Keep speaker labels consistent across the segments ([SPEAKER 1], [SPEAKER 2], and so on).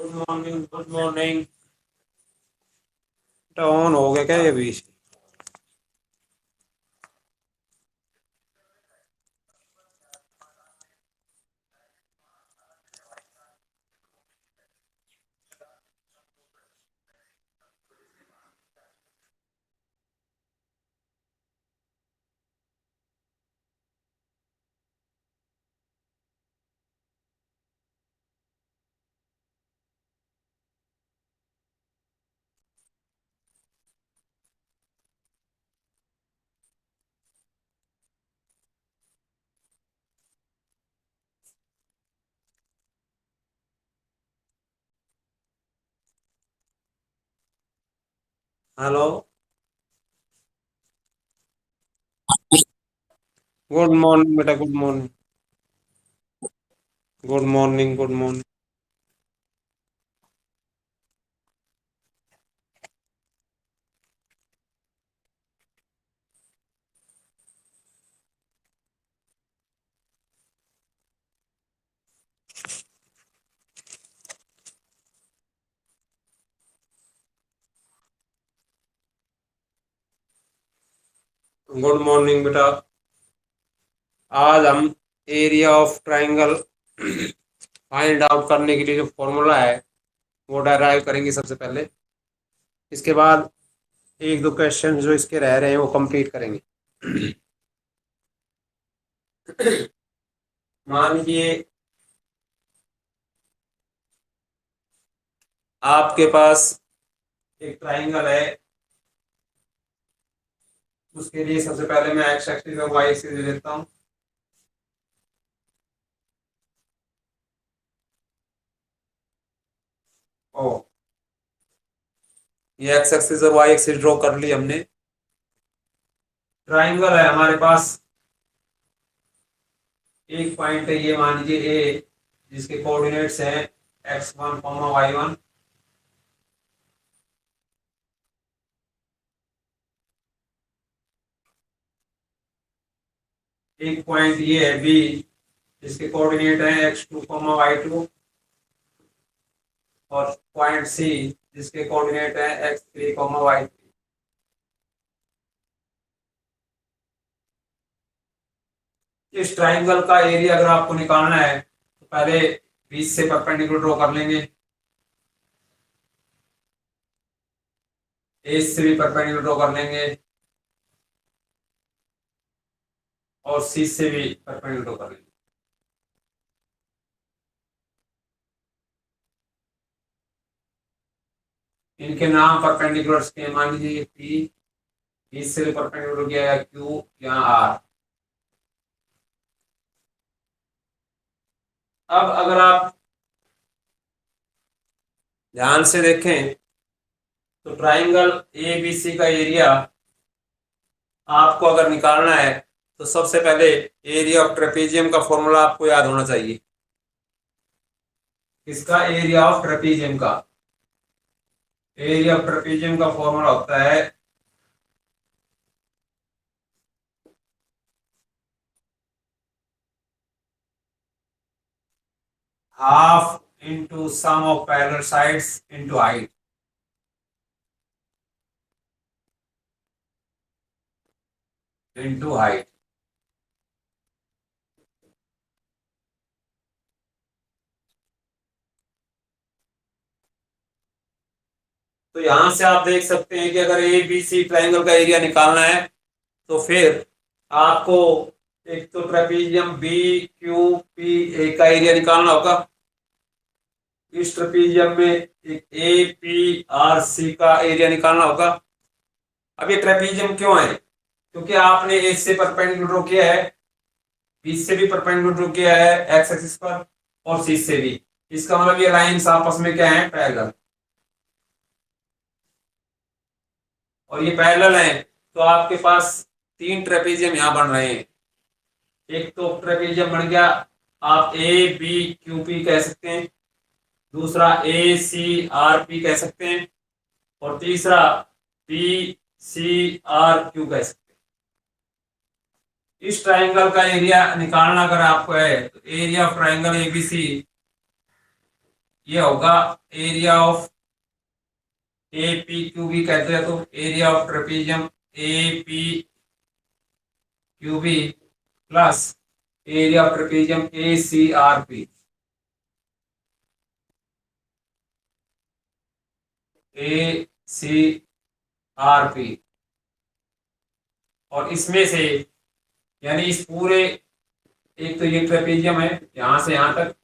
[SPEAKER 1] Good morning, good morning. On हो गया क्या ये भी? हेलो। गुड मॉर्निंग बेटा, good morning. Good morning, good morning. Good morning बेटा। आज हम area of triangle find out करने के लिए जो फॉर्मूला है वो डराइव करेंगे सबसे पहले। इसके बाद एक दो क्वेश्चन जो इसके रह रहे हैं वो कंप्लीट करेंगे। मान लीजिए आपके पास एक ट्राइंगल है। उसके लिए सबसे पहले मैं एक्स एक्सिस और वाई एक्सिस ले लेता हूँ। ओ, ये एक्स एक्सिस और वाई एक्सिस ड्रॉ कर ली हमने। ट्राइंगल है हमारे पास। एक पॉइंट है ये, मान लीजिए ए, जिसके कोऑर्डिनेट्स हैं x1 y1। एक पॉइंट ये है बी, जिसके कोऑर्डिनेट हैं x2 y2। और पॉइंट सी, जिसके कोऑर्डिनेट हैं x3 y3। इस ट्राइंगल का एरिया अगर आपको निकालना है तो पहले बीच से परपेंडिकुलर ड्रॉ कर लेंगे। ए से भी परपेंडिकुलर ड्रॉ कर लेंगे और सी से भी परपेंडिकुलर ड्रॉ कर लेंगे। इनके नाम परपेंडिकुलर्स के, मान लीजिए पी, पी से भी परपेंडिकुलर किया है क्यू या आर। अब अगर आप ध्यान से देखें तो ट्राइंगल ए बी सी का एरिया आपको अगर निकालना है तो सबसे पहले एरिया ऑफ ट्रेपेजियम का फॉर्मूला आपको याद होना चाहिए। इसका एरिया ऑफ ट्रेपेजियम का, एरिया ऑफ ट्रेपेजियम का फॉर्मूला होता है half into sum of parallel sides into height. Into height. तो यहां से आप देख सकते हैं कि अगर ए बी सी ट्राइंगल का एरिया निकालना है तो फिर आपको एक तो trapezium B Q P A का एरिया निकालना होगा। इस ट्रेपेजियम में एक ए पी आर सी का एरिया निकालना होगा। अब ये ट्रेपेजियम क्यों है? क्योंकि आपने ए से परपेंडिकुलर ड्रॉ किया है, बी से भी परपेंडिकुलर ड्रॉ किया है एक्स एक्सिस पर, और सी से भी। इसका मतलब ये लाइंस आपस में क्या है? पैरेलल। और ये पैरेलल है तो आपके पास तीन ट्रेपेजियम यहां बन रहे हैं। एक तो ट्रेपेजियम बन गया, आप ए बी क्यू पी कह सकते हैं। दूसरा ए सी आर पी कह सकते हैं। और तीसरा पी सी आर क्यू कह सकते हैं। इस ट्राइंगल का एरिया निकालना अगर आपको है तो एरिया ऑफ ट्राइंगल एबीसी ये होगा area of A P Q B कहते हैं, तो area of trapezium A P Q B plus area of trapezium A C R P. A C R P, और इसमें से यानी इस पूरे, एक तो ये ट्रेपीजियम है यहां से यहां तक,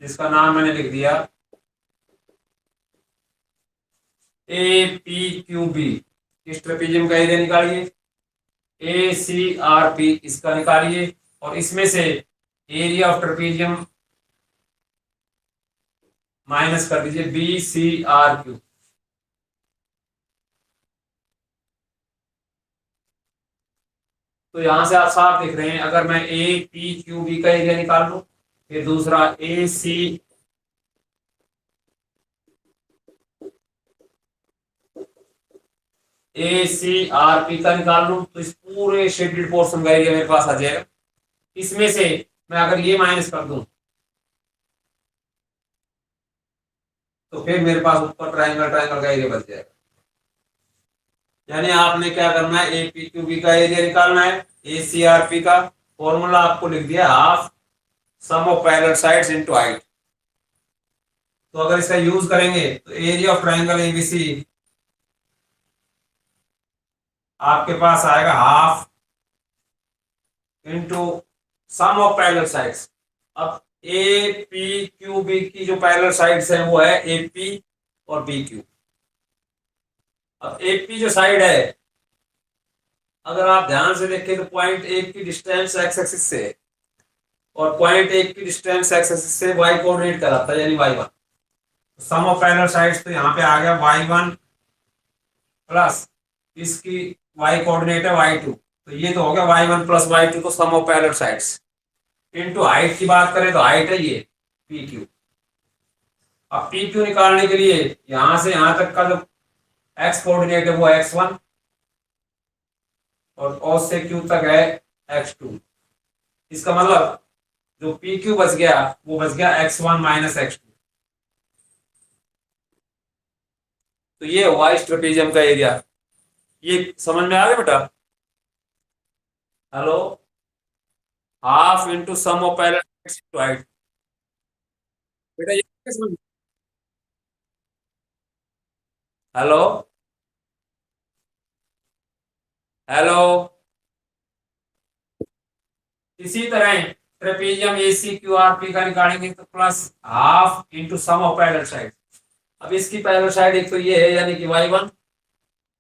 [SPEAKER 1] जिसका नाम मैंने लिख दिया ए पी क्यू बी। इस ट्रेपीजियम का एरिया निकालिए, ए सी आर पी इसका निकालिए, और इसमें से एरिया ऑफ ट्रेपीजियम माइनस कर दीजिए बी सी आर क्यू। तो यहां से आप साफ देख रहे हैं, अगर मैं ए पी क्यू बी का एरिया निकाल लूं, फिर दूसरा ए सी आर पी का निकाल लूं, तो इस पूरे शेडेड पोर्शन का एरिया मेरे पास आ जाएगा। इसमें से मैं अगर ये माइनस कर दूं, तो फिर मेरे पास ऊपर ट्राइंगल का एरिया बच जाएगा। यानी आपने क्या करना है, ए पी क्यू बी का एरिया निकालना है, ए सी आर पी का फॉर्मूला आपको लिख दिया half sum of parallel sides into height. तो अगर इसका यूज करेंगे तो एरिया ऑफ ट्राइंगल एबीसी आपके पास आएगा half into sum of parallel sides. अब ए पी क्यू बी की जो पैरेलल साइड्स है वो है ए पी और बी क्यू। अब ए पी जो साइड है, अगर आप ध्यान से देखें तो पॉइंट एक की डिस्टेंस एक्स एक्सिस से, और पॉइंट एक की डिस्टेंस एक्स एक्सिस से वाई कोऑर्डिनेट कहलाता है, यानी Y one. Sum of parallel sides तो यहाँ पे आ गया वाई वन प्लस इसकी वाई कोऑर्डिनेट है वाई टू, तो ये तो हो गया Y one plus Y two, तो sum of parallel sides. Into height की बात करें तो हाइट है ये पी क्यू। अब पी क्यू निकालने के लिए यहां से यहां तक का जो एक्स कोऑर्डिनेट है वो एक्स वन, और ओ से क्यू तक है एक्स टू। इसका मतलब जो पी क्यू बच गया वो बच गया x one minus x two. तो ये हुआ इस ट्रेपेजियम का एरिया। ये समझ में आ गया बेटा? Hello, half into sum of parallel into height. बेटा ये कैसे समझ? Hello, hello. इसी तरह trapezium A C Q R P का निकालेंगे तो plus half into sum of parallel side. अब इसकी पैरेलल साइड एक तो ये है यानी कि वाई वन,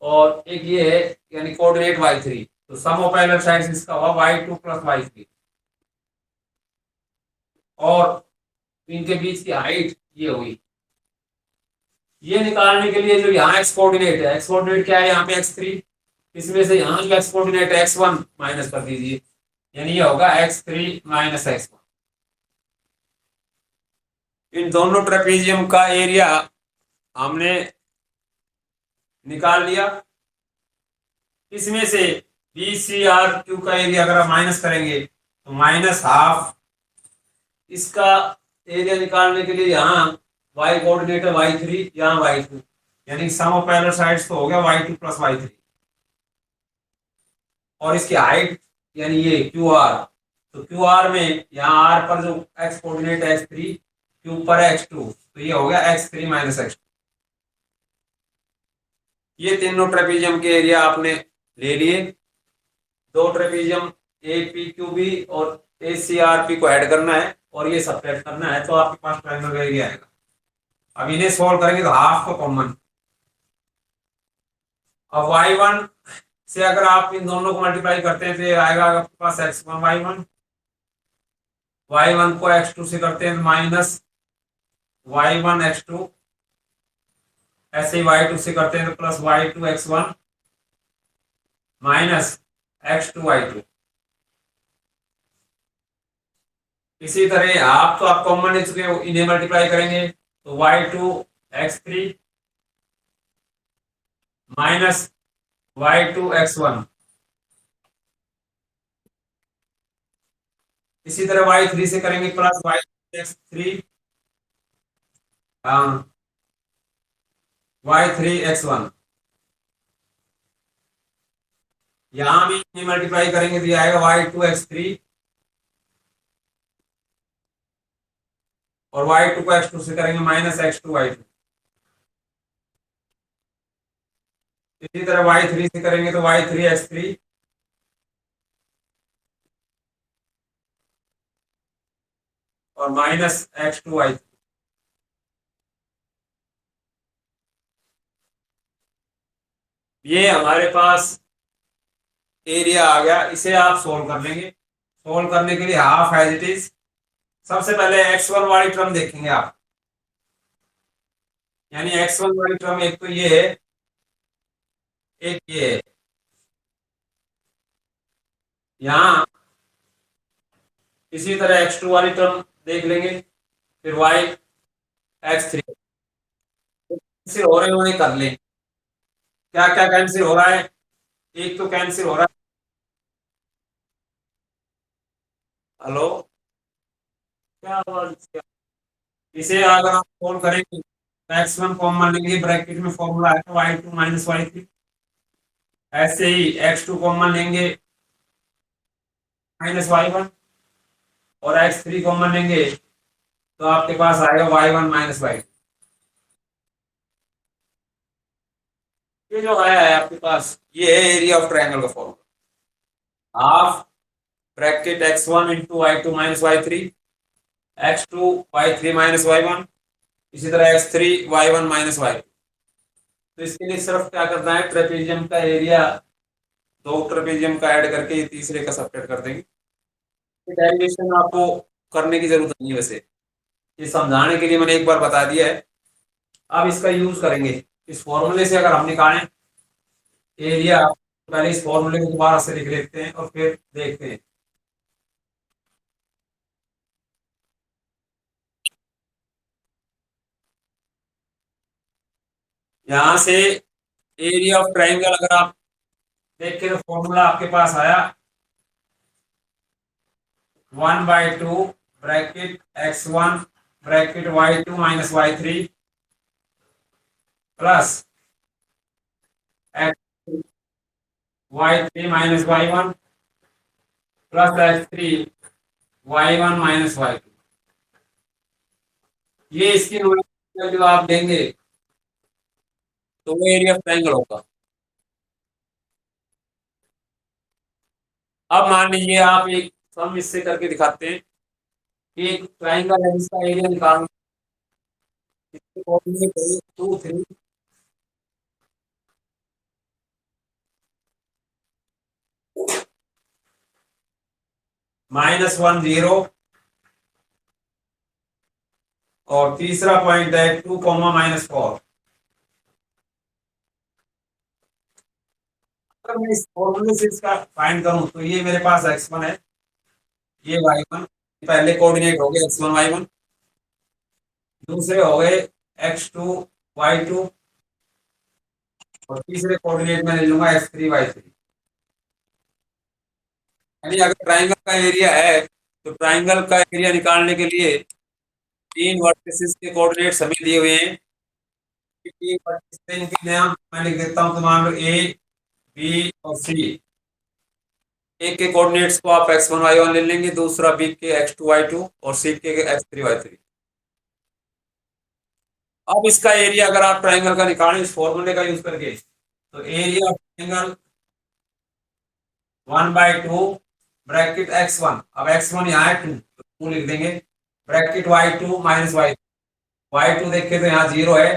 [SPEAKER 1] और एक ये है यानी कोऑर्डिनेट वाई थ्री, तो सम ऑफ पैरेलल साइड इसका हुआ y two plus y three, और इनके बीच की हाइट ये हुई। ये निकालने के लिए जो यहाँ एक्स कोऑर्डिनेट है, एक्स कोऑर्डिनेट क्या है यहाँ पे एक्स थ्री, इसमें से यहाँ जो एक्स कोऑर्डिनेट है एक्स वन माइनस कर दीजिए, यानी ये होगा X three minus X one. इन दोनों ट्रेपेजियम का एरिया हमने निकाल लिया। इसमें से बी सी आर क्यू का एरिया अगर आप माइनस करेंगे तो माइनस हाफ, इसका एरिया निकालने के लिए यहाँ y कोऑर्डिनेट है वाई थ्री, यहाँ वाई टू, यानी सम ऑफ पैरेलल साइड्स तो हो गया y two plus y three, और इसकी हाइट यानी ये क्यू आर, तो क्यू आर में यहाँ आर पर जो एक्स कोऑर्डिनेट है एक्स थ्री, क्यू पर एक्स टू, तो ये हो गया x three minus x two. ये तीनों ट्रेपेजियम के एरिया आपने ले लिए। दो trapezium A P Q B और ए सी आर पी को ऐड करना है और ये सब्ट्रैक्ट करना है, तो आपके पास ट्रायंगल का एरिया आएगा। अब इन्हें सॉल्व करेंगे तो हाफ को कॉमन। अब वाई वन से अगर आप इन दोनों को मल्टीप्लाई करते हैं तो ये आएगा आपके पास एक्स वन वाई वन को एक्स टू से करते हैं minus y one x two, ऐसे ही वाई टू से करते हैं तो plus Y two x one minus x two y two. इसी तरह आप तो आप कॉमन ले चुके हो, इन्हें मल्टीप्लाई करेंगे तो y two x three minus y two x one. इसी तरह वाई थ्री से करेंगे प्लस वाई एक्स थ्री हाँ, y3 x1, यहां भी मल्टीप्लाई करेंगे तो ये आएगा y2 x3, और y2 को x2 से करेंगे -x2 y2। इसी तरह y3 से करेंगे तो y3 x3 और -x2 y3। ये हमारे पास एरिया आ गया, इसे आप सोल्व कर लेंगे। सोल्व करने के लिए हाफ एज इट इज, सबसे पहले x1 वाली टर्म देखेंगे आप, यानी x1 वाली टर्म एक तो ये है, एक ये है। यहाँ इसी तरह x2 वाली टर्म देख लेंगे, फिर y x3 कैंसिल हो रहे हैं वही कर लें। क्या क्या कैंसिल हो रहा है, एक तो कैंसिल हो रहा है, हेलो, क्या आवाज, इसे अगर आप सोल्व करेंगे तो x1 कॉमन लेंगे, ब्रैकेट में फॉर्मूला है y2 - y3। ऐसे ही x2 कॉमन लेंगे -y1, और x3 कॉमन लेंगे तो आपके पास आएगा y1 - y। ये जो आया है आपके पास, ये है एरिया ऑफ ट्रायंगल का formula. Half bracket x1 into y2 - y3, x2 y3 - y1, इसी तरह x3 y1 - y। तो इसके लिए सिर्फ क्या करना है, ट्रेपेजियम का एरिया, दो ट्रेपेजियम का ऐड करके ये तीसरे का सब्ट्रैक्ट कर देंगे। डेरिवेशन आपको करने की जरूरत नहीं है वैसे, ये समझाने के लिए मैंने एक बार बता दिया है। अब इसका यूज करेंगे, इस फॉर्मूले से अगर हम निकालें एरिया, पहले इस फॉर्मूले को दोबारा से लिख लेते हैं और फिर देखते हैं। यहां से एरिया ऑफ ट्राइंगल अगर आप देखें तो फॉर्मूला आपके पास आया 1/2 bracket x1 bracket y2 - y3 plus y3 - y1 plus x3 y1 - y2। ये इसकी वैल्यू आप देंगे तो वो एरिया ऑफ ट्रायंगल होगा। अब मान लीजिए आप एक सम इससे करके दिखाते हैं कि एक ट्रायंगल है जिसका एरिया निकालना, इसके कोऑर्डिनेट है 2 3 -1 0, और तीसरा पॉइंट है 2 -4। अगर मैं इस फॉर्मूले से इसका फाइंड करूं तो ये मेरे पास x1 है, ये y1, पहले कोऑर्डिनेट हो गए x1 y1, दूसरे हो गए x2 y2, और तीसरे कोऑर्डिनेट में ले लूंगा x3 y3। यानी अगर ट्राइंगल का एरिया है तो ट्राइंगल का एरिया निकालने के लिए तीन वर्टिसेस के कोऑर्डिनेट्स हमें दिए हुए हैं। तीन वर्टिसेस हैं, इनके नाम मैं लिख देता हूं, तो मान लो ए बी और सी। एक के कोऑर्डिनेट्स को आप x1 y1 ले लेंगे, दूसरा बी के x2 y2 और सी के x3 y3। अब इसका एरिया अगर आप ट्राइंगल का निकालें इस फॉर्मूले का यूज करके, तो area of triangle 1/2 bracket x1, अब x1 यहाँ है 2 तो 2 लिख देंगे, ब्रैकेट y2 - y, y2 देखे तो यहाँ 0 है,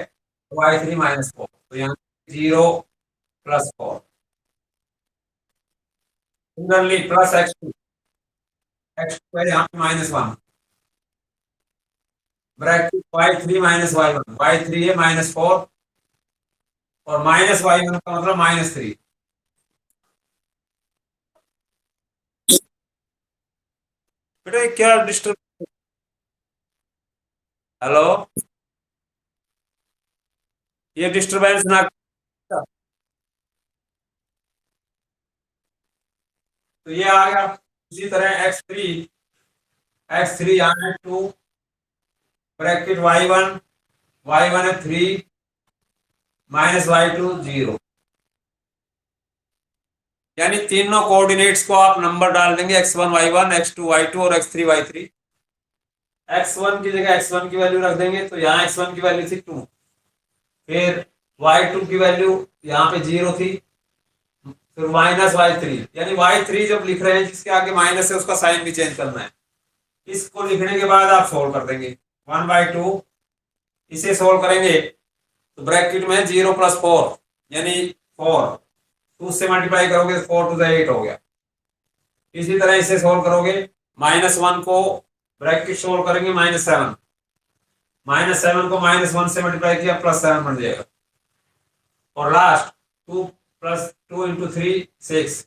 [SPEAKER 1] y3 -4 तो यहाँ 0 + 4, सिमिलरली प्लस x2, x2 है यहाँ पे -1, ब्रैकेट y3 - y1, y3 है -4 और -y1 का मतलब -3। बेटा ये क्या डिस्टर्ब, हेलो, ये डिस्टरबेंस ना, तो ये आ गया। इसी तरह x3 यहाँ है 2 ब्रैकेट y1 y1 है 3 माइनस y2 0। यानी तीनों कोऑर्डिनेट्स को आप नंबर डाल देंगे x1 y1 x2 y2 और x3 y3। x1 की जगह x1 की वैल्यू रख देंगे तो यहाँ x1 की वैल्यू थी 2, फिर y2 की वैल्यू यहाँ पे 0 थी, फिर माइनस y3। यानी y3 जब लिख रहे हैं जिसके आगे माइनस है उसका साइन भी चेंज करना है। इसको लिखने के बाद आप सोल्व कर देंगे 1/2। इसे सोल्व करेंगे तो ब्रैकेट में 0 + 4 यानी 4, 2 से मल्टीप्लाई करोगे तो 4 to the 8 हो गया। इसी तरह इसे सोल्व करोगे, -1 को ब्रैकेट सोल्व करेंगे -7, -7 को -1 से मल्टीप्लाई किया +7 बन जाएगा। और लास्ट 2 + 2 × 3 6।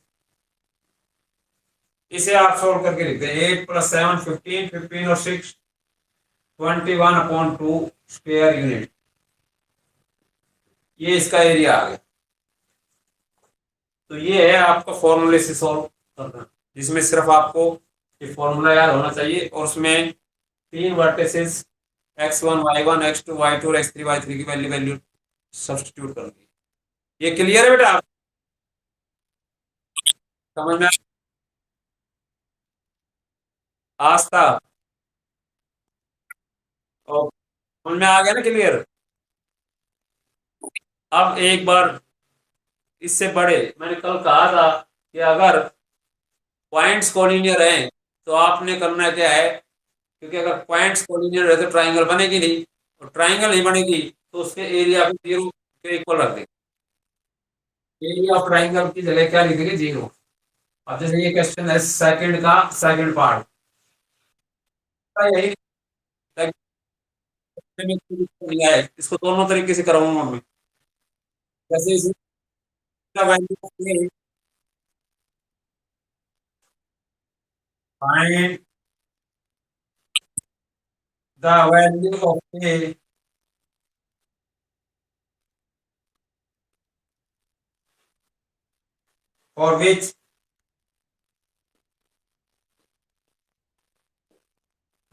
[SPEAKER 1] इसे आप सोल्व करके लिखते हैं 8 + 7 15, 15 और 6 21/2 स्क्वायर यूनिट। ये इसका एरिया आ गया। तो ये है आपका फॉर्मूले से सॉल्व करना, जिसमें सिर्फ आपको ये फॉर्मूला याद होना चाहिए और उसमें 3 vertices x1 y1 x2 y2 और x3 y3 की वैल्यू सब्स्टिट्यूट करनी है। ये क्लियर है बेटा? आप समझ में आस्था और समझ में आ गया ना क्लियर? अब एक बार इससे बड़े, मैंने कल कहा था कि अगर पॉइंट्स कोलिनियर हैं तो आपने करना क्या है, क्योंकि अगर पॉइंट्स कोलिनियर है तो ट्राइंगल बनेगी नहीं, और ट्राइंगल नहीं बनेगी तो उसके एरिया भी 0 के इक्वल रख देंगे। एरिया ऑफ ट्राइंगल की जगह क्या लिख देंगे? 0। अब जैसे ये क्वेश्चन है सेकंड का सेकंड पार्ट, यही लिया है, इसको दोनों तरीके से कराऊंगा मैं। जैसे इसका value find the value of a for which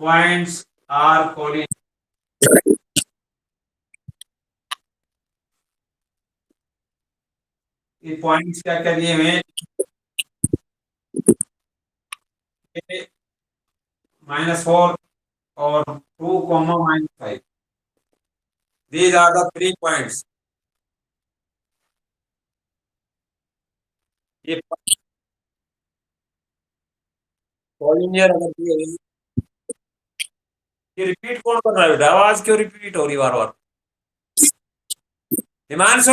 [SPEAKER 1] points are collinear. ये पॉइंट्स क्या क्या दिए हुए हैं? -4 और 2, -5। These are the 3 points। ये कॉलिनियर अगर दिए हुए हैं, ये रिपीट कौन कर रहा है बेटा? आवाज क्यों रिपीट हो रही बार बार? हिमांशु,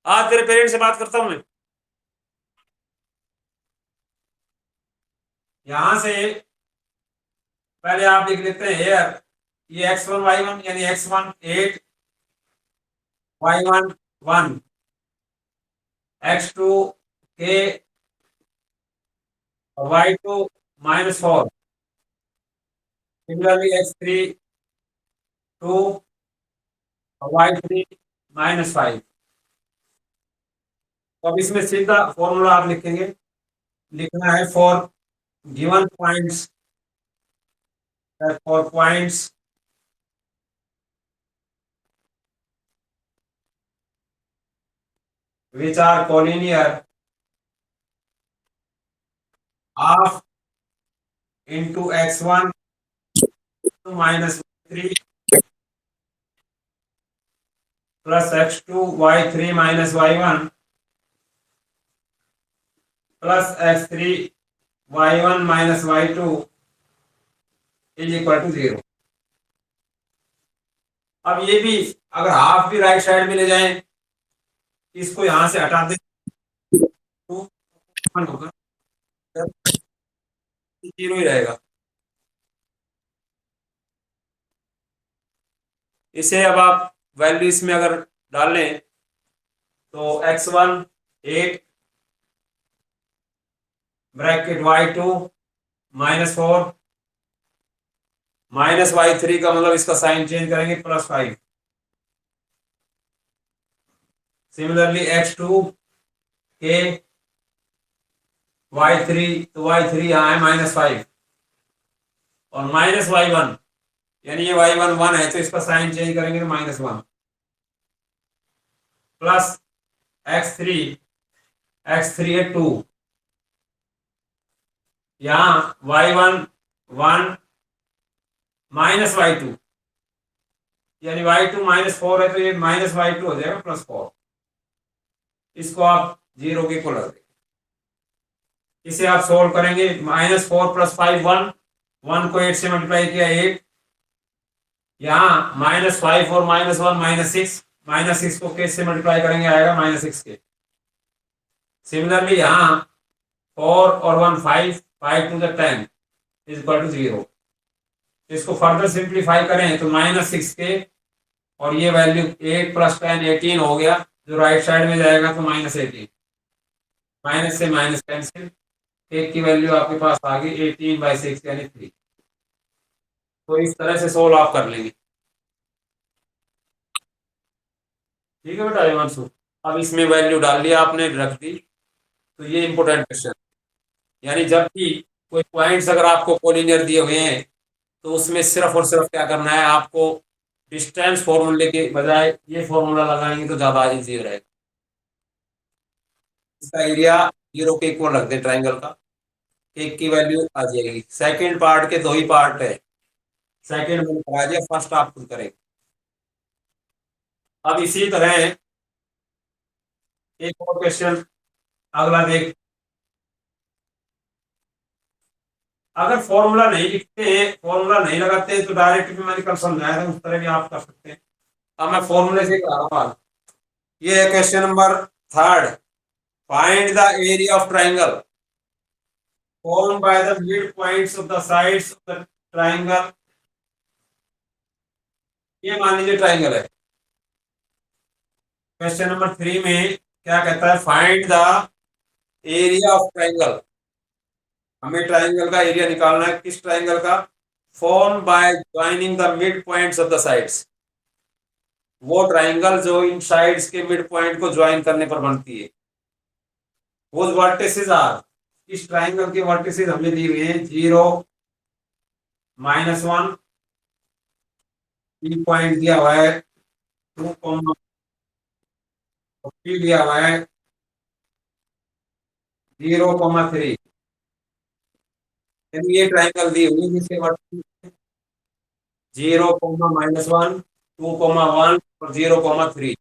[SPEAKER 1] आज तेरे पेरेंट्स से बात करता हूं मैं। यहां से पहले आप लिख लेते हैं हेयर, ये x1 y1 यानी x1 8 y1 1 x2 k और y2 -4। सिमिलरली x3 2 और y3 -5। तो अब इसमें सीधा फॉर्मूला आप लिखेंगे, लिखना है for given points, for points which are collinear half into x1 -3 plus x2 y3 -y1 plus x3 y1 -y2 is equal to 0। अब ये भी अगर हाफ भी राइट साइड में ले जाएं, इसको यहां से हटा दें तो 1 होगा, 0 ही रहेगा। इसे अब आप वैल्यू इसमें अगर डालें तो x1 8 ब्रैकेट y2 -4 -y3 का मतलब इसका साइन चेंज करेंगे +5। सिमिलरली x2 के y3, तो y3 यहाँ है -5 और माइनस वाई वन, यानी ये वाई वन वन है तो इसका साइन चेंज करेंगे तो minus one, plus x three है टू, यहाँ y one one minus y two, यानी वाई टू माइनस फोर है तो ये माइनस वाई टू हो जाएगा प्लस फोर, इसको आप जीरो के इक्वल रख देंगे। इसे आप सोल्व करेंगे, minus four plus five one, one को एट से मल्टीप्लाई किया एट, यहाँ माइनस फाइव और माइनस वन माइनस सिक्स को किस से मल्टीप्लाई करेंगे आएगा माइनस सिक्स के। सिमिलरली यहाँ फोर और one five, five to the ten is equal to zero. इसको फर्दर सिंप्लीफाई करें तो माइनस सिक्स के और ये value eight plus ten eighteen हो गया, जो राइट साइड में जाएगा तो माइनस एटीन, माइनस से माइनस कैंसिल, एक की वैल्यू आपके पास आ गई 18/6 यानी 3। तो इस तरह से सोल्व आप कर लेंगे। ठीक है बेटा हिमांशु, अब इसमें वैल्यू डाल लिया आपने, रख दी, तो ये इंपोर्टेंट क्वेश्चन, यानी जब भी कोई पॉइंट्स अगर आपको कोलिनियर दिए हुए हैं तो उसमें सिर्फ और सिर्फ क्या करना है आपको, डिस्टेंस फॉर्मूले के बजाय ये फॉर्मूला लगाएंगे तो ज्यादा इजी रहेगा। इसका एरिया जीरो के इक्वल रख दे ट्राइंगल का, एक की वैल्यू आ जाएगी। सेकंड पार्ट के दो ही पार्ट है, सेकंड में करा दिया, फर्स्ट आप खुद करेंगे। अब इसी तरह एक और क्वेश्चन अगला देख, अगर फॉर्मूला नहीं लिखते हैं, फॉर्मूला नहीं लगाते हैं तो डायरेक्ट भी मैंने कल समझाया था, उस तरह भी आप कर सकते हैं। अब मैं फॉर्मूले से करा रहा हूँ। ये है question number third, find the area of triangle formed by the midpoints of the sides of the triangle। ये मान लीजिए ट्राइंगल है। क्वेश्चन नंबर थ्री में क्या कहता है, find the area of triangle, हमें ट्राइंगल का एरिया निकालना है। किस ट्राइंगल का, form by joining the mid points of the sides, वो ट्राइंगल जो इन साइड्स के मिड पॉइंट को ज्वाइन करने पर बनती है। वो वर्टिसेस आर, इस ट्राइंगल के वर्टिसेस हमें दिए हुए हैं 0 -1, बी पॉइंट दिया हुआ है 2, पी दिया हुआ है 0,3, यानी ये ट्राइंगल दी हुई जिसके वर्टिसेस 0,-1, 2,1 और 0,3।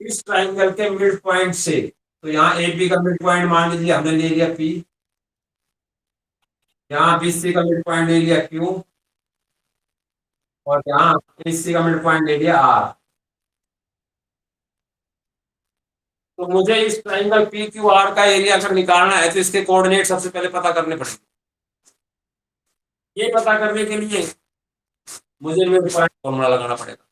[SPEAKER 1] इस ट्राइंगल के मिड पॉइंट से, तो यहाँ ए बी का मिड पॉइंट मान लीजिए हमने ले लिया पी, यहाँ बी सी का मिड पॉइंट ले लिया क्यू, और यहाँ ए सी का मिड पॉइंट ले लिया आर। तो मुझे इस ट्राइंगल पी क्यू आर का एरिया अगर निकालना है तो इसके कोऑर्डिनेट सबसे पहले पता करने पड़ेंगे। ये पता करने के लिए मुझे मिड पॉइंट फॉर्मूला लगाना पड़ेगा,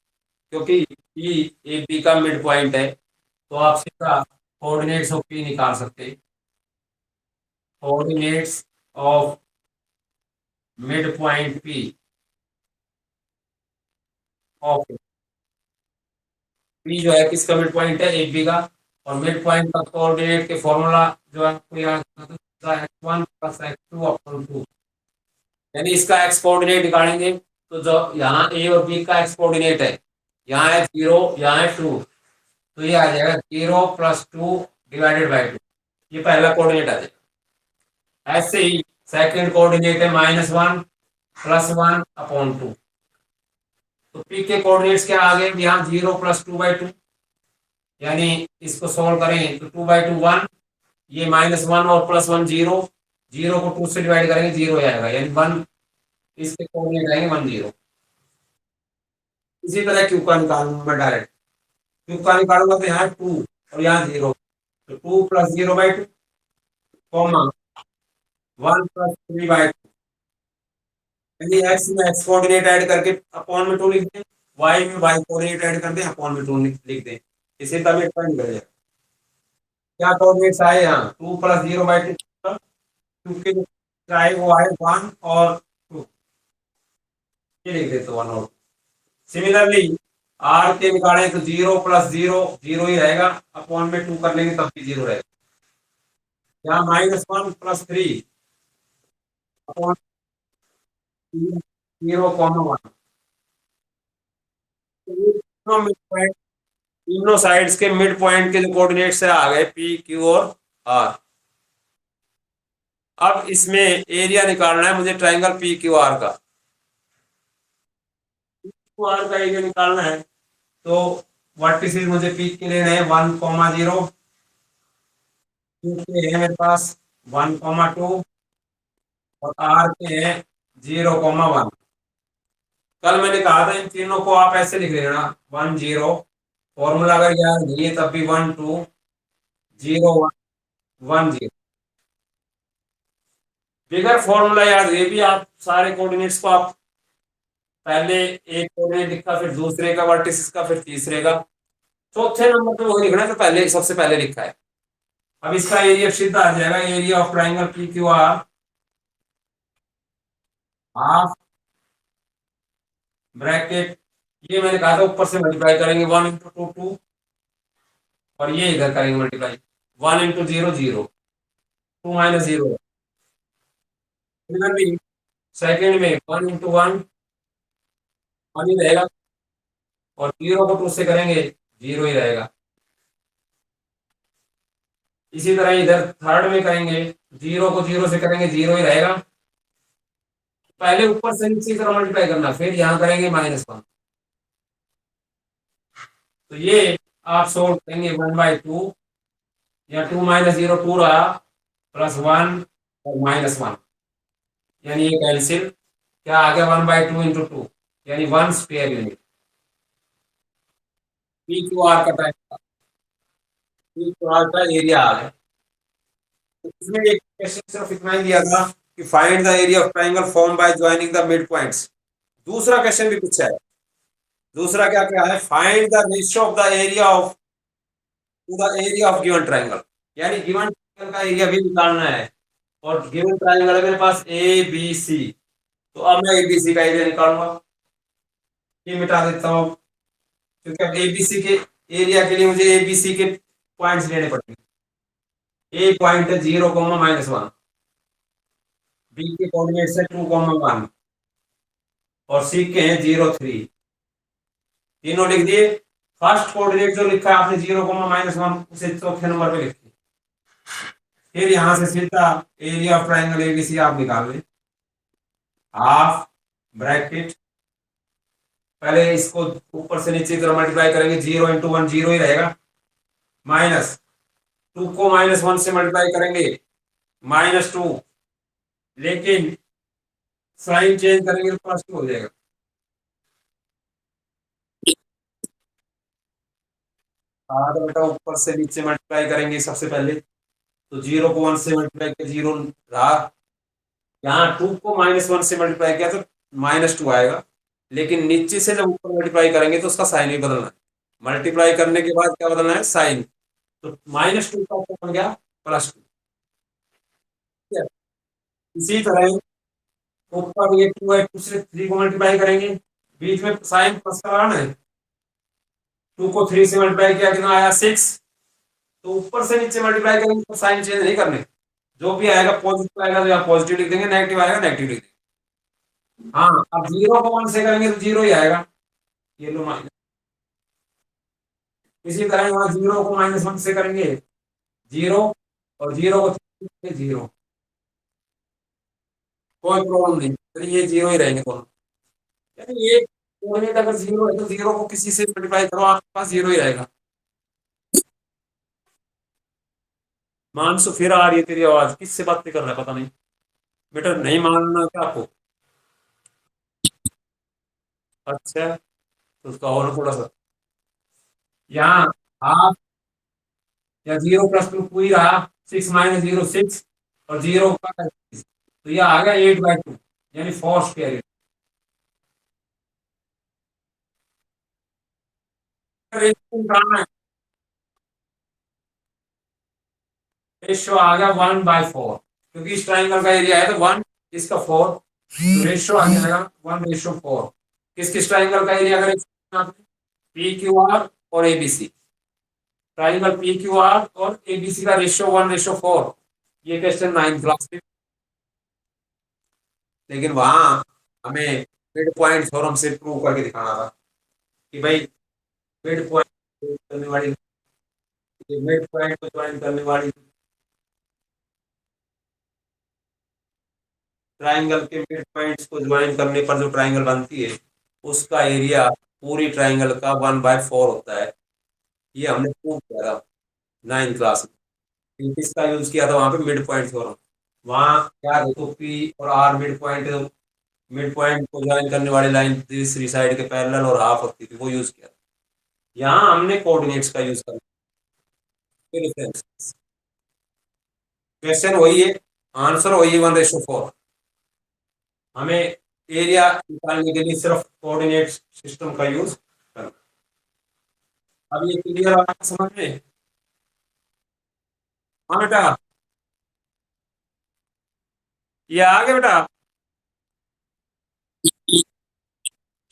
[SPEAKER 1] क्योंकि पी ए बी का मिड पॉइंट है, तो आप सीधा कोऑर्डिनेट्स ऑफ पी निकाल सकते हैं। Coordinates of mid point P of P जो है किसका मिड पॉइंट है, ए बी का, और मिड पॉइंट का कोऑर्डिनेट के फॉर्मूला जो आपको याद x1 + x2/2, यानी इसका एक्स कोऑर्डिनेट निकालेंगे तो जो यहाँ ए और बी का एक्स कोऑर्डिनेट है, यहाँ है 0, यहाँ है 2, तो ये आ जाएगा 0 + 2 / 2, ये पहला कोऑर्डिनेट आ जाएगा। ऐसे ही सेकंड कोऑर्डिनेट है -1 + 1/2, तो पी के कोऑर्डिनेट्स क्या आ गए, यहाँ 0 + 2/2, यानी इसको सोल्व करें तो 2/2 1, ये -1 और +1 0, 0 को 2 से डिवाइड करेंगे 0 आएगा, यानी 1, इसके कोऑर्डिनेट आएंगे 1 0। इसी तरह क्यू का निकालूंगा मैं डायरेक्ट, क्यू का निकालूंगा तो यहाँ 2 और यहाँ 0, तो 2 + 0/2, 1 + 3/2, यानी एक्स में एक्स कोऑर्डिनेट ऐड करके अपॉन में 2 लिख दें, वाई में वाई कोऑर्डिनेट ऐड कर दें, अपॉन में 2 लिख दें, इसी तरह एक पॉइंट निकल जाएगा। क्या कोऑर्डिनेट्स आए यहाँ, 2 + 0/2, क्योंकि चाहे वो आए 1 और 2, ये लिख देते 1 और 2। सिमिलरली आर के निकालें तो 0 + 0 0 ही रहेगा, अपॉन में 2 कर लेंगे तब भी 0 रहेगा। यहाँ -1 + 3 अपॉन 0,1। तीनों साइड्स के मिड पॉइंट के जो कोऑर्डिनेट्स है आ गए पी क्यू और आर। अब इसमें एरिया निकालना है मुझे ट्राइंगल पी क्यू आर का। क्यू आर का एरिया निकालना है तो वर्टिसेस मुझे पी के लेने हैं 1,0, क्यू के है मेरे पास 1,2 और आर के हैं 0,1। कल मैंने कहा था इन तीनों को आप ऐसे लिख लेना 1,0। फॉर्मूला अगर याद नहीं है तब भी 1,2,0,1,1,0। बिगर फॉर्मूला याद है भी आप सारे कोऑर्डिनेट्स को आप पहले एक कोऑर्डिनेट लिखा फिर दूसरे का वर्टिसिस का फिर तीसरे का, चौथे नंबर पे वो लिखना है तो पहले सबसे पहले लिखा है। अब इसका एरिया सीधा आ जाएगा area of triangle P Q R half bracket, ये मैंने कहा था ऊपर से मल्टीप्लाई करेंगे 1 × 2 2 और ये इधर करेंगे मल्टीप्लाई 1 × 0 0 2 - 0 इधर भी सेकेंड में 1 × 1 1 ही रहेगा और 0 को 2 से करेंगे 0 ही रहेगा। इसी तरह इधर थर्ड में करेंगे 0 को 0 से करेंगे 0 ही रहेगा। पहले ऊपर से नीचे की तरफ मल्टीप्लाई करना फिर यहाँ करेंगे -1। तो ये आप सोल्व करेंगे 1/2 या 2 - 0 2 रहा +1 और -1 यानी ये कैंसिल, क्या आ गया 1/2 × 2 यानी 1 square unit. P Q R का टाइप पी क्यू आर का एरिया आ गया। तो इसमें एक क्वेश्चन सिर्फ इतना ही दिया था कि find the area of triangle form by joining the mid points. दूसरा क्वेश्चन भी पूछा है। दूसरा क्या क्या है, find the ratio of the area of to the area of given triangle, यानी गिवन ट्राइंगल का एरिया भी निकालना है। और गिवन ट्राइंगल है मेरे पास ए बी सी, तो अब मैं एबीसी का एरिया निकालूंगा। ये मिटा देता हूँ क्योंकि अब एबीसी के एरिया के लिए मुझे एबीसी के पॉइंट्स लेने पड़ेंगे। ए पॉइंट है 0,-1, बी के कोऑर्डिनेट्स है 2,1 और सी के हैं 0,3। तीनों लिख दिए। फर्स्ट कोऑर्डिनेट जो लिखा है आपने 0,-1 उसे चौथे नंबर पे लिखिए। फिर यहां से सीधा एरिया ऑफ ट्राइंगल एबीसी आप निकाल लें हाफ ब्रैकेट, पहले इसको ऊपर से नीचे की तरफ मल्टीप्लाई करेंगे 0 × 1 0 ही रहेगा, माइनस 2 को -1 से मल्टीप्लाई करेंगे -2, लेकिन साइन चेंज करेंगे तो +2 हो जाएगा। आधा बेटा ऊपर से नीचे मल्टीप्लाई करेंगे सबसे पहले तो 0 को 1 से मल्टीप्लाई किया 0 रहा, यहाँ 2 को -1 से मल्टीप्लाई किया तो -2 आएगा, लेकिन नीचे से जब ऊपर मल्टीप्लाई करेंगे तो उसका साइन भी बदलना है। मल्टीप्लाई करने के बाद क्या बदलना है, साइन। तो -2 का क्या बन गया +2। इसी तरह ऊपर ये 2 है 2 से 3 को मल्टीप्लाई करेंगे, बीच में साइन प्लस का लगाना है। 2 को 3 से मल्टीप्लाई किया कितना आया 6, तो ऊपर से नीचे मल्टीप्लाई करेंगे तो साइन चेंज नहीं करने, जो भी आएगा पॉजिटिव आएगा तो यहाँ पॉजिटिव लिख देंगे, नेगेटिव आएगा नेगेटिव लिख देंगे। हाँ अब 0 को 1 से करेंगे तो 0 ही आएगा, ये लो माइनस। इसी तरह यहाँ 0 को -1 से करेंगे 0 और 0 को 3 से 0, कोई प्रॉब्लम नहीं, तो ये 0 ही रहेंगे दोनों। यानी ये कोऑर्डिनेट अगर 0 है तो 0 को किसी से मल्टीप्लाई करो आपके पास 0 ही रहेगा। मानसू फिर आ रही है तेरी आवाज, किससे बातें कर रहा है पता नहीं। बेटा नहीं मानना क्या आपको? अच्छा, तो उसका और थोड़ा सा यहाँ हाफ या 0 + 2 2 ही रहा, 6 - 0 6 और 0 का 6, तो यह आ गया 8/2 यानी 4 स्क्वायर। रेशियो निकालना है, रेशियो आ गया 1/4 क्योंकि इस ट्राइंगल का एरिया है तो 1 इसका 4, तो रेशियो आ जाएगा 1/4। किस किस ट्राइंगल का एरिया करें, पी क्यू आर और ABC, triangle P Q R और एबीसी का रेशियो 1/4। ये क्वेश्चन 9th क्लास में, लेकिन वहां हमें मिड पॉइंट थ्योरम से प्रूव करके दिखाना था कि भाई मिड पॉइंट करने वाली, मिड पॉइंट को ज्वाइन करने वाली ट्राइंगल के मिड पॉइंट्स को ज्वाइन करने पर जो ट्राइंगल बनती है उसका एरिया पूरी ट्राइंगल का 1/4 होता है। ये हमने प्रूव किया था 9th क्लास में। किसका यूज किया था वहां पे? Mid point theorem. वहां क्या देखो, पी और आर मिड पॉइंट को ज्वाइन करने वाली लाइन तीसरी साइड के पैरेलल और हाफ होती थी, वो यूज किया था। यहाँ हमने कोऑर्डिनेट्स का यूज करना है, डिफरेंस। क्वेश्चन वही है, आंसर वही है, 1:4। हमें एरिया निकालने के लिए सिर्फ कोऑर्डिनेट सिस्टम का यूज करना। अब ये क्लियर आ रहा है समझ में? हाँ बेटा, ये आ गया बेटा।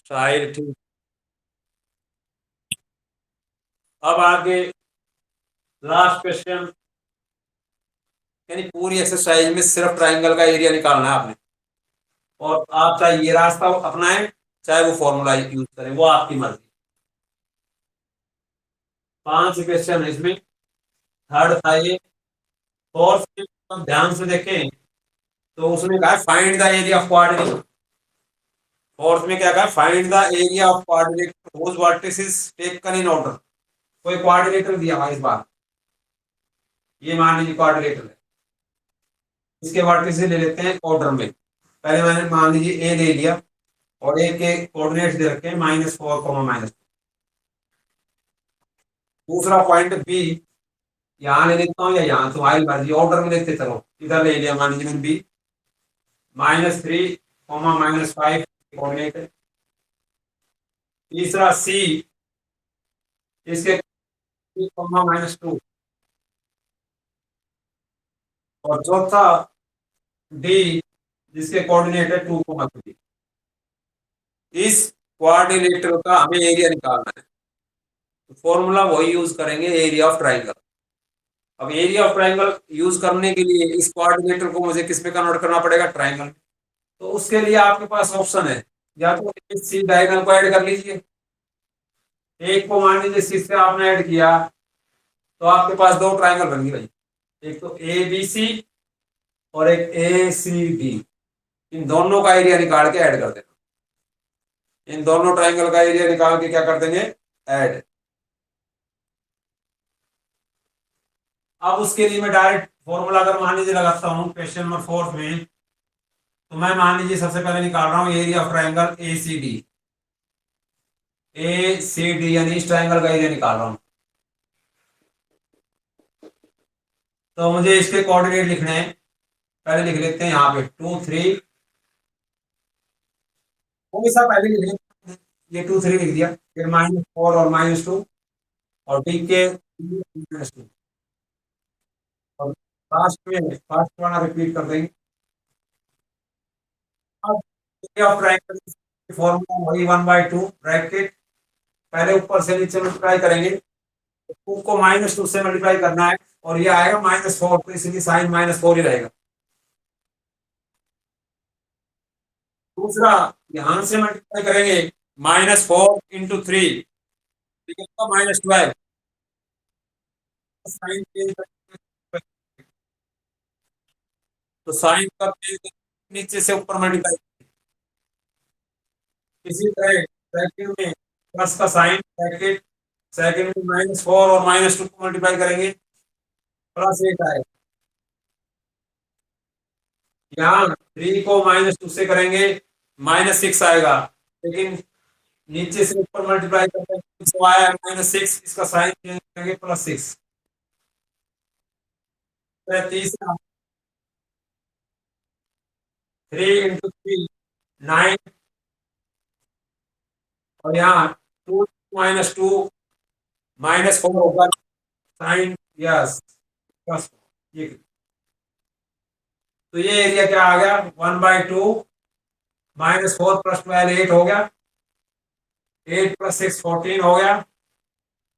[SPEAKER 1] शायद ठीक। अब आगे लास्ट क्वेश्चन, यानी पूरी एक्सरसाइज में सिर्फ ट्राइंगल का एरिया निकालना है आपने। और आप चाहे ये रास्ता अपनाएं, चाहे वो फॉर्मूला यूज करें, वो आपकी मर्जी। 5 क्वेश्चन है इसमें। थर्ड था ये। फोर्थ में ध्यान से देखें तो उसमें कहा find the area of quadrilateral. Fourth में क्या कहा? Find the area of quadrilateral whose vertices taken in order. कोई क्वाड्रिलेटरल दिया हुआ इस बार, ये मान लीजिए क्वाड्रिलेटरल है। इसके वर्टिसेस ले लेते हैं ऑर्डर में। पहले मैंने मान लीजिए ए ले लिया और ए के कोऑर्डिनेट्स दे रखे हैं -4, दूसरा पॉइंट बी यहाँ ले लेता हूँ या यहाँ, तुम्हारी मर्जी, ऑर्डर में देखते चलो। इधर ले लिया मान लीजिए मैंने बी, -3, -5 कोऑर्डिनेट है। तीसरा सी, इसके -2। और चौथा डी, जिसके कोऑर्डिनेट है 2, 3। इस क्वाड्रिलेटरल का हमें एरिया निकालना है, तो फॉर्मूला वही यूज करेंगे, एरिया ऑफ ट्राइंगल। अब एरिया ऑफ ट्राइंगल यूज करने के लिए इस क्वाड्रिलेटरल को मुझे किस में कन्वर्ट करना पड़ेगा? ट्राइंगल। तो उसके लिए आपके पास ऑप्शन है, या तो इस सी डायगोनल को ऐड कर लीजिए। एक को मान लीजिए सी से आपने ऐड किया तो आपके पास दो ट्राइंगल बन गई भाई। एक तो ए बी सी और एक ए सी डी। इन दोनों का एरिया निकाल के ऐड कर देना। इन दोनों ट्राइंगल का एरिया निकाल के क्या कर देंगे? ऐड। अब उसके लिए मैं डायरेक्ट फॉर्मूला अगर मान लीजिए लगाता हूं क्वेश्चन नंबर 4 में, तो मैं मान लीजिए सबसे पहले निकाल रहा हूं area of triangle A C D. A C D यानी इस ट्राइंगल का एरिया निकाल रहा हूं। तो मुझे इसके कोऑर्डिनेट लिखने हैं। पहले लिख लेते हैं यहाँ पे 2, 3। हमेशा पहले लिख लेते, ये 2, 3 लिख दिया, फिर -4 और -2 और डी के -2। और लास्ट में फर्स्ट वाला रिपीट कर देंगे। अब एरिया ऑफ ट्राइंगल फॉर्मूला वही 1/2 ब्रैकेट, पहले ऊपर से नीचे मल्टीप्लाई करेंगे। टू को -2 से मल्टीप्लाई करना है और ये आएगा -4, तो इसलिए साइन -4 ही रहेगा। दूसरा, यहां से मल्टीप्लाई करेंगे, -4 × 3 -12। साइन चेंज, तो साइन का नीचे से ऊपर मल्टीप्लाई। इसी तरह सेकंड में प्लस का साइन ब्रैकेट, सेकंड में -4 और -2 को मल्टीप्लाई करेंगे, +8 आएगा। यहाँ 3 को -2 से करेंगे, -6 आएगा। लेकिन नीचे से ऊपर मल्टीप्लाई करते हैं तो आया -6, इसका साइन चेंज करेंगे, +6। तीसरा, 3 × 3 9। और यहाँ 2 -2 -4 होगा, साइन, यस, प्लस। ये तो ये एरिया क्या आ गया? 1/2 -4 + 12 8 हो गया। 8 + 6 14 हो गया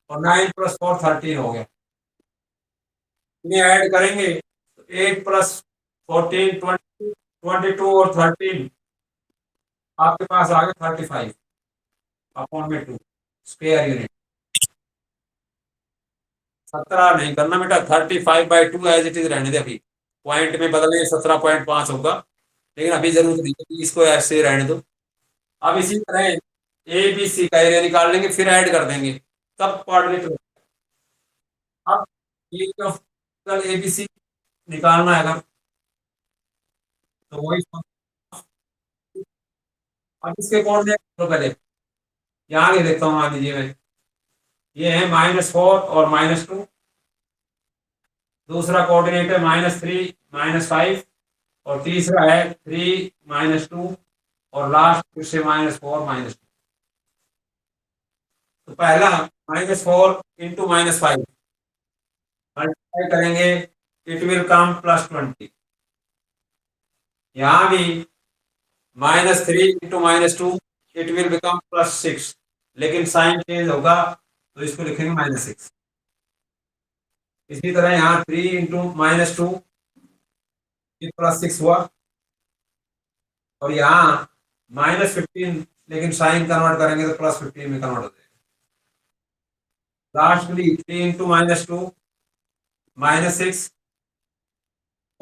[SPEAKER 1] और 9 + 4 13 हो गया। इन्हें ऐड करेंगे तो 8 + 14 22 22 और 13 आपके पास आ गया 35 अपॉन में 2 स्क्वायर यूनिट। 17 नहीं करना बेटा, 35/2 एज इट इज रहने दे अभी। पॉइंट में बदलने 17.5 होगा, लेकिन अभी जरूरत नहीं है, इसको ऐसे ही रहने दो। अब इसी तरह ए बी सी का एरिया निकाल लेंगे, फिर ऐड कर देंगे, तब क्वाड्रेटिक। अब ए बी सी निकालना है अगर, तो वही। अब इसके कोऑर्डिनेट तो पहले यहाँ ले लेता हूँ, मान लीजिए मैं, ये है -4 और -2। दूसरा कोऑर्डिनेट है -3 -5, और तीसरा है 3 -2, और लास्ट फिर से -4 -2। तो पहला -4 इंटू -5 मल्टीप्लाई करेंगे, इट विल कम +20। यहाँ भी -3 इंटू -2 इट विल बिकम +6, लेकिन साइन चेंज होगा तो इसको लिखेंगे -6। इसी तरह यहाँ 3 इंटू -2 +6 हुआ, और यहाँ -15, लेकिन साइन कन्वर्ट करेंगे तो +15 में कन्वर्ट हो जाएगा। लास्टली 3 इंटू -2 -6,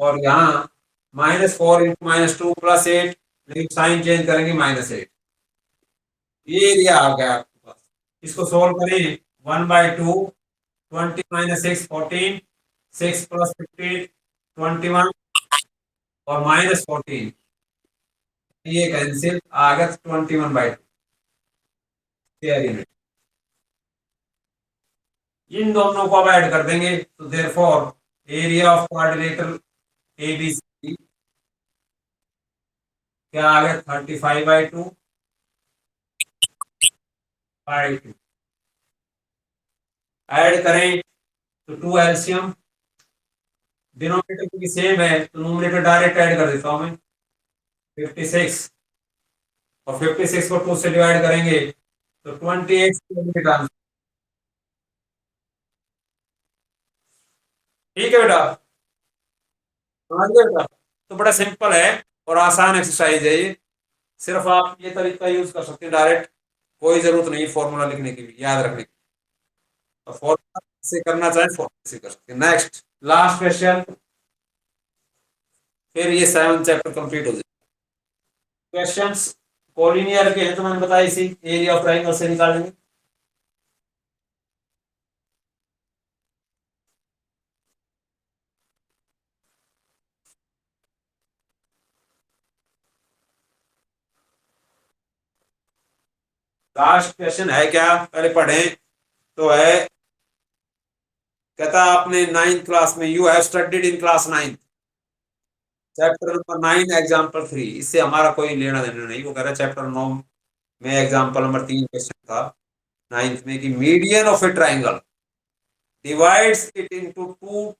[SPEAKER 1] और यहाँ -4 इंटू -2 +8, लेकिन साइन चेंज करेंगे -8। ये एरिया आ गया आपके पास। इसको सोल्व करें, 1/2, 20 -6 14, 6 + 15 21, और -14, ये कैंसिल आ गया 21/2 यूनिट। इन दोनों को अब ऐड कर देंगे, तो therefore area of quadrilateral ABC क्या आ गया, 35/2 ऐड करें तो 2 एलसीएम, डिनोमिनेटर क्योंकि सेम है तो नोमिनेटर डायरेक्ट ऐड कर देता हूं मैं, 56, और 56 को 2 से डिवाइड करेंगे तो 28 आंसर। ठीक है बेटा, समझ गए बेटा? तो बड़ा सिंपल है और आसान एक्सरसाइज है ये। सिर्फ आप ये तरीका यूज कर सकते हैं डायरेक्ट, कोई जरूरत नहीं फॉर्मूला लिखने की भी, याद रखने की। और फॉर्मूला से करना चाहे फॉर्मूला से कर सकते हैं। नेक्स्ट लास्ट क्वेश्चन, फिर ये 7 चैप्टर कंप्लीट हो जाए। क्वेश्चंस कोलिनियर के हैं, तो मैंने बताया इसी एरिया ऑफ ट्राइंगल से निकालेंगे। लास्ट क्वेश्चन है क्या, पहले पढ़ें। तो है, कहता आपने 9th क्लास में, you have studied in class 9th chapter number 9 example 3। इससे हमारा कोई लेना देना नहीं, वो कह रहा है चैप्टर 9 में एग्जाम्पल नंबर 3 क्वेश्चन था 9th में, कि median of A triangle divides it into two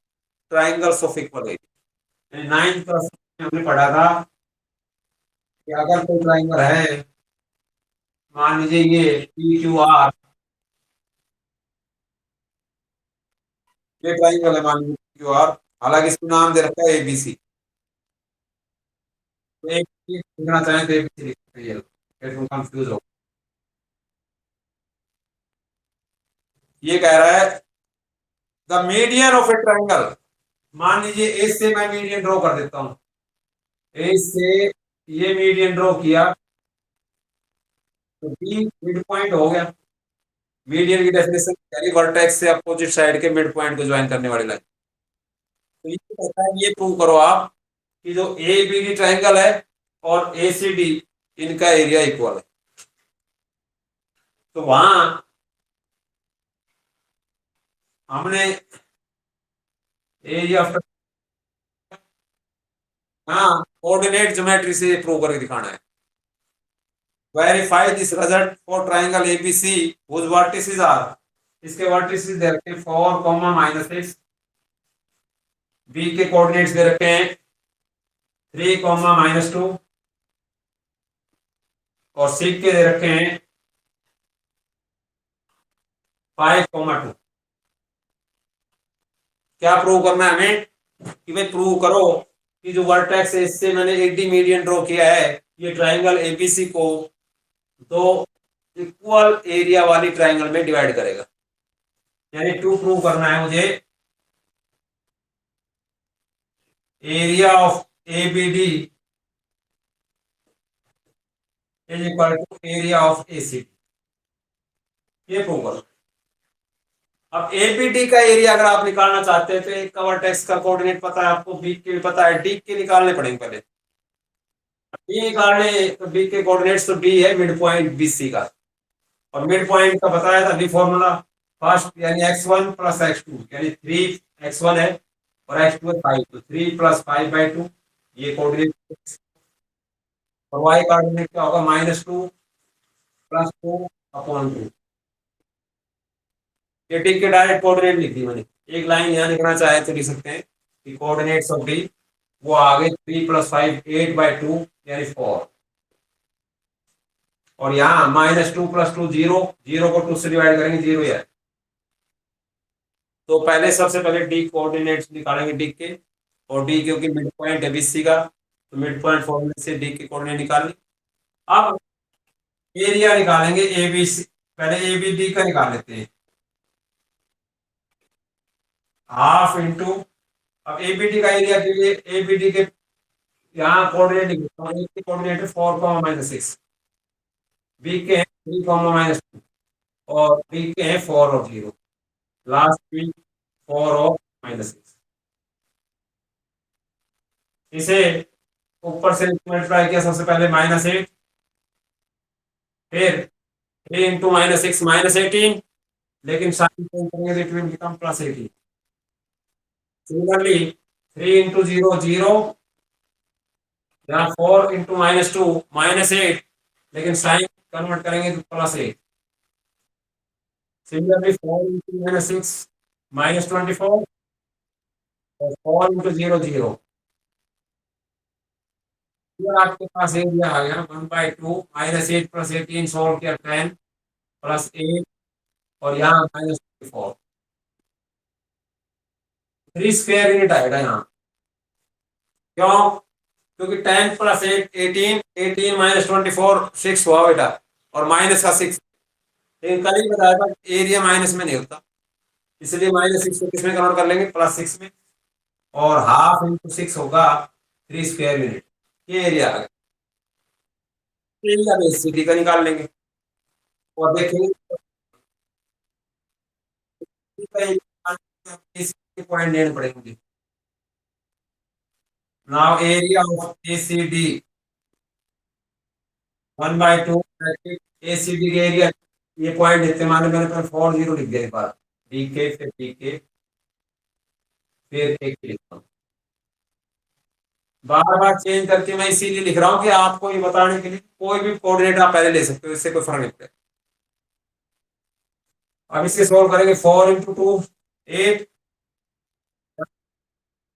[SPEAKER 1] triangles of equal area. 9th class में हमने पढ़ा था कि अगर कोई ट्राइंगल है, मान लीजिए ये पी क्यू आर, ये ट्राइंगल है मान लीजिए क्यू आर, हालांकि इसको नाम दे रखा है एबीसी। तो एक चीज लिखना चाहें तो एबीसी लिख सकते हैं, फिर तुम कंफ्यूज हो। ये कह रहा है the median of A triangle, मान लीजिए ए से मैं मीडियन ड्रॉ कर देता हूँ, ए से ये मीडियन ड्रॉ किया, तो बी मिड पॉइंट हो गया। मीडियन की डेफिनेशन यानी वर्टेक्स से अपोजिट साइड के मिड पॉइंट को ज्वाइन करने वाली लाइन। तो ये कहता है, ये प्रूव करो आप कि जो ए बी डी ट्राइंगल है और ए सी डी, इनका एरिया इक्वल है। तो वहां हमने एरिया ऑफ, हाँ, कोऑर्डिनेट ज्योमेट्री से प्रूव करके दिखाना है। Verify this result for triangle ABC whose vertices are, इसके वर्टिसेस दे रखे हैं 4, -6, बी के कोऑर्डिनेट्स दे रखे हैं 3, -2, और सी के दे रखे हैं 5, 2। क्या प्रूव करना है हमें, कि भाई प्रूव करो कि जो वर्टेक्स है इससे मैंने एडी मीडियन ड्रॉ किया है, ये ट्राइंगल एबीसी को दो इक्वल एरिया वाली ट्राइंगल में डिवाइड करेगा। यानी टू प्रूव करना है मुझे area of ABD is equal to area of ACD, ये प्रूव करो। अब एबीडी का एरिया अगर आप निकालना चाहते हैं तो एक का वर्टेक्स का कोऑर्डिनेट पता है आपको, बी के पता है, डी के निकालने पड़ेंगे पहले। डी निकालने तो डी के कोऑर्डिनेट्स तो डी है मिड पॉइंट बीसी का, और मिड पॉइंट का बताया था डी फॉर्मूला फर्स्ट यानी x1 प्लस x2 यानी 3x1 है और x2 है 5, तो 3 प्लस 5/2 ये कोऑर्डिनेट। और y का कोऑर्डिनेट क्या होगा -2 प्लस 2/2। ये डी के डायरेक्ट कोऑर्डिनेट लिख दी मैंने, एक लाइन यहाँ लिखना चाहे तो लिख सकते हैं कि कोऑर्डिनेट्स ऑफ डी वो आगे 3 प्लस 5 8/2 यानी 4, और यहाँ -2 प्लस 2 0, 0 को 2 से डिवाइड करेंगे 0 ही है। तो पहले सबसे पहले डी कोऑर्डिनेट्स निकालेंगे डी के, और डी क्योंकि मिड पॉइंट है बीसी का तो मिड पॉइंट फॉर्मूले से डी के कोऑर्डिनेट निकाल ली। अब एरिया निकालेंगे एबीसी, पहले एबीडी का निकाल लेते हैं, हाफ इंटू। अब एबीडी का एरिया के लिए एबीडी के यहाँ कोऑर्डिनेट लिखता हूँ, ए के कोऑर्डिनेट है 4, -6, बी के हैं 3, -2 और बी के हैं 4 और 0, लास्ट बी 4 और -6। इसे ऊपर से मल्टीप्लाई किया सबसे पहले -8, फिर 3 इंटू -6 -18, लेकिन साइन चेंज करेंगे तो it will become +18। Similarly 3 into 0 0, यहाँ 4 इंटू -2 -8, लेकिन साइन कन्वर्ट करेंगे तो +8। सिमिलरली 4 इंटू -6 -24 और 4 इंटू 0 0। फिर आपके पास एरिया आ गया 1/2 -8 प्लस 18 सोल्व किया 10 प्लस 8 और यहाँ -24, 3 स्क्वायर यूनिट आएगा यहाँ। क्यों? क्योंकि 10 प्लस 8 18, 18 -24 6 हुआ बेटा, और माइनस का 6, लेकिन कल ही बताया था एरिया माइनस में नहीं होता, इसलिए -6 को किसमें कन्वर्ट कर लेंगे +6 में, और हाफ इंटू 6 होगा 3 स्क्वायर यूनिट, ये एरिया आ गया। एरिया बेस सी का निकाल लेंगे और देखेंगे पॉइंट लेने पड़ेंगे मुझे। Now area of ACD 1/2 ACD के एरिया, ये पॉइंट लेते माने मैंने पर 4 0 लिख दिया एक बार, डी के फिर डी के फिर एक लिखता हूँ, बार बार चेंज करके मैं इसीलिए लिख रहा हूँ कि आपको ये बताने के लिए कोई भी कोऑर्डिनेट आप पहले ले सकते हो, इससे कोई फर्क नहीं पड़ेगा। अब इसके सोल्व करेंगे 4 इंटू 2 8,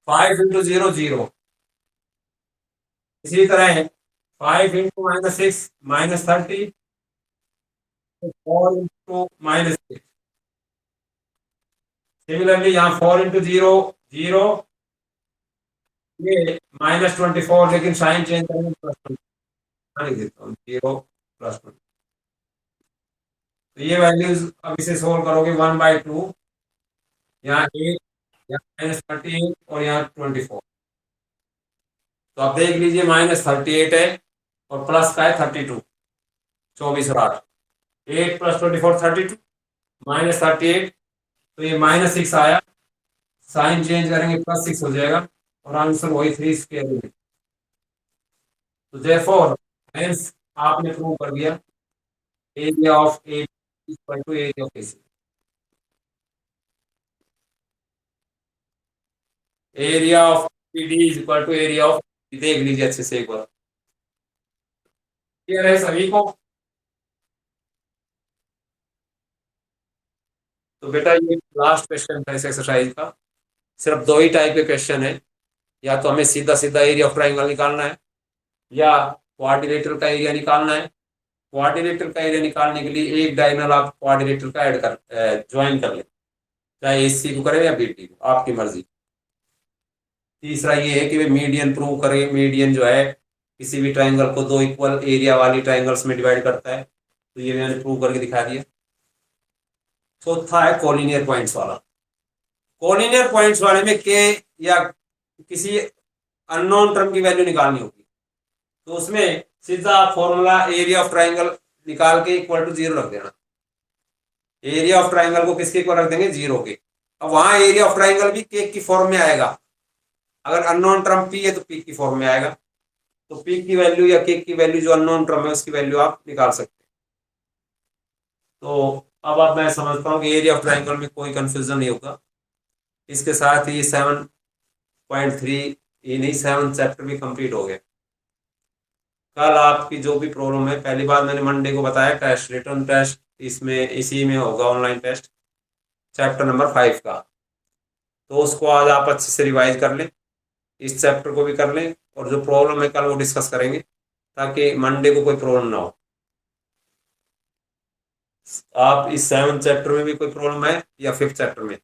[SPEAKER 1] 5 इंटू 0 0, इसी तरह 5 इंटू -6 -30, 4 इंटू -6। सिमिलरली यहाँ 4 इंटू 0 0, ये -24, लेकिन साइन चेंज करेंगे +20 देता हूँ 0 +20। तो ये वैल्यूज अब इसे सोल्व करोगे 1/2, यहाँ 8, यहाँ -38 और यहाँ 24। तो आप देख लीजिए -38 है और प्लस का है 32, 24 और 8, 8 + 24 32 -38, तो ये -6 आया, साइन चेंज करेंगे +6 हो जाएगा और आंसर वही 3 स्क्वायर यूनिट। तो देयरफॉर हेंस आपने प्रूव कर दिया area of A equal to area of AC. Area of PD is equal to area of, देख लीजिए अच्छे से एक बार, क्लियर है सभी को? तो बेटा ये लास्ट क्वेश्चन था इस एक्सरसाइज का, सिर्फ 2 ही टाइप के क्वेश्चन है, या तो हमें सीधा सीधा एरिया ऑफ ट्राइंगल निकालना है या क्वाड्रिलेटरल का एरिया निकालना है। क्वाड्रिलेटरल का एरिया निकालने के लिए एक डायगोनल आप क्वाड्रिलेटरल का ऐड कर ज्वाइन कर लें, चाहे एसी को करें या बीटी को, आपकी मर्जी। तीसरा ये है कि वे मीडियन प्रूव करें, मीडियन जो है किसी भी ट्राइंगल को दो इक्वल एरिया वाली ट्राइंगल्स में डिवाइड करता है। तो ये मैंने प्रूव करके दिखा दिया। चौथा है कोलिनियर पॉइंट्स वाला। कोलिनियर पॉइंट्स वाले में के या किसी अननोन टर्म की वैल्यू निकालनी होगी, तो उसमें सीधा फॉर्मूला एरिया ऑफ ट्राइंगल निकाल के इक्वल टू 0 रख देना। एरिया ऑफ ट्राइंगल को किसके इक्वल रख देंगे? 0 के। अब वहां एरिया ऑफ ट्राइंगल भी के की फॉर्म में आएगा। अगर अननोन टर्म पी है तो पी की फॉर्म में आएगा। तो पी की वैल्यू या के की वैल्यू जो अननोन टर्म है उसकी वैल्यू आप निकाल सकते हैं। तो अब मैं समझता हूँ कि एरिया ऑफ ट्राइंगल में कोई कंफ्यूजन नहीं होगा। इसके साथ ही 7.3 ये नहीं 7 चैप्टर भी कंप्लीट हो गए। कल आपकी जो भी प्रॉब्लम है, पहली बार मैंने मंडे को बताया टेस्ट, रिटर्न टेस्ट इसमें इसी में होगा, ऑनलाइन टेस्ट चैप्टर नंबर 5 का। तो उसको आज आप अच्छे से रिवाइज कर लें, इस चैप्टर को भी कर लें, और जो प्रॉब्लम है कल वो डिस्कस करेंगे ताकि मंडे को कोई प्रॉब्लम ना हो। आप इस 7 चैप्टर में भी कोई प्रॉब्लम है या 5th चैप्टर में,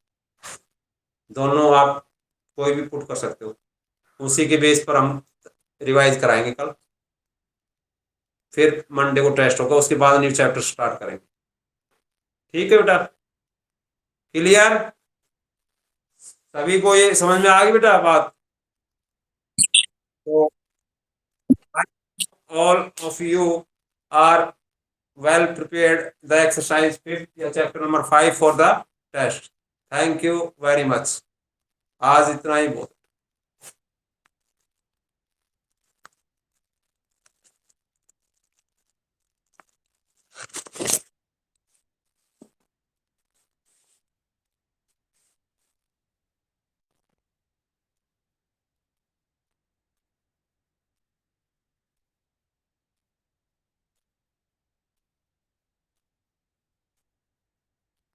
[SPEAKER 1] दोनों आप कोई भी पुट कर सकते हो। उसी के बेस पर हम रिवाइज कराएंगे कल, फिर मंडे को टेस्ट होगा, उसके बाद न्यू चैप्टर स्टार्ट करेंगे। ठीक है बेटा, क्लियर? सभी को ये समझ में आ गई बेटा बात? तो all of you are well prepared the exercise 5th या chapter number 5 for the test. Thank you very much. आज इतना ही बहुत।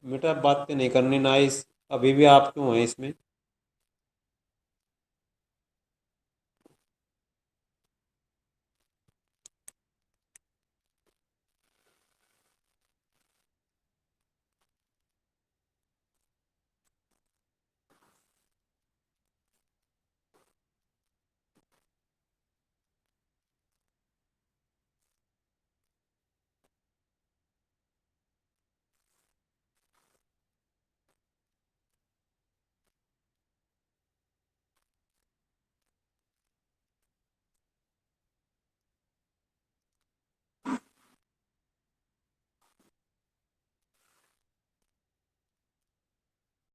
[SPEAKER 1] बेटा बातें नहीं करनी, नाइस। अभी भी आप क्यों हैं इसमें?